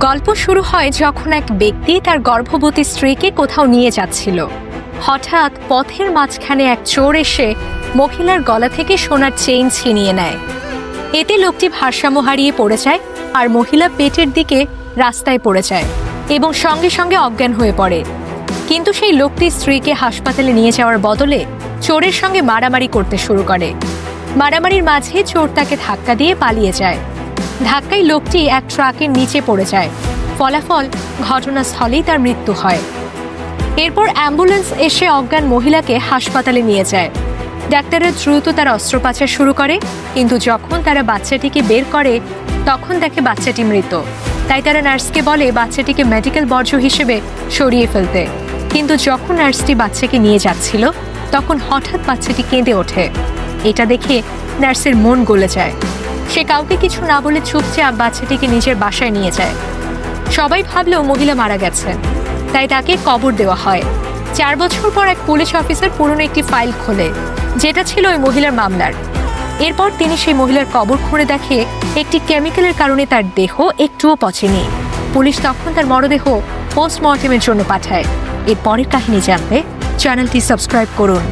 গল্প শুরু হয় যখন এক ব্যক্তি তার গর্ভবতী স্ত্রীকে কোথাও নিয়ে যাচ্ছিল। হঠাৎ পথের মাঝখানে এক চোর এসে মহিলার গলা থেকে সোনার চেইন ছিনিয়ে নেয়। এতে লোকটি ভারসাম্য হারিয়ে পড়ে যায় আর মহিলা পেটের দিকে রাস্তায় পড়ে যায় এবং সঙ্গে সঙ্গে অজ্ঞান হয়ে পড়ে। কিন্তু সেই লোকটি স্ত্রীকে হাসপাতালে নিয়ে যাওয়ার বদলে চোরের সঙ্গে মারামারি করতে শুরু করে। মারামারির মাঝে চোর তাকে ধাক্কা দিয়ে পালিয়ে যায়। ধাক্কায় লোকটি এক ট্রাকের নিচে পড়ে যায়। ফলাফল, ঘটনাস্থলেই তার মৃত্যু হয়। এরপর অ্যাম্বুলেন্স এসে অজ্ঞান মহিলাকে হাসপাতালে নিয়ে যায়। ডাক্তাররা দ্রুত তার অস্ত্রোপচার শুরু করে, কিন্তু যখন তারা বাচ্চাটিকে বের করে তখন দেখে বাচ্চাটি মৃত। তাই তারা নার্সকে বলে বাচ্চাটিকে মেডিকেল বর্জ্য হিসেবে সরিয়ে ফেলতে। কিন্তু যখন নার্সটি বাচ্চাকে নিয়ে যাচ্ছিল তখন হঠাৎ বাচ্চাটি কেঁদে ওঠে। এটা দেখে নার্সের মন গলে যায়। সে কাউকে কিছু না বলে চুপচাপ বাচ্চাটিকে নিজের বাসায় নিয়ে যায়। সবাই ভাবলেও মহিলা মারা গেছে, তাই তাকে কবর দেওয়া হয়। 4 বছর পর এক পুলিশ অফিসার পুরনো একটি ফাইল খোলে, যেটা ছিল ওই মহিলার মামলার। এরপর তিনি সেই মহিলার কবর খুঁড়ে দেখে একটি কেমিক্যালের কারণে তার দেহ একটুও পচেনি। পুলিশ তখন তার মরদেহ পোস্টমর্টেমের জন্য পাঠায়। এর পরের কাহিনী জানতে চ্যানেলটি সাবস্ক্রাইব করুন।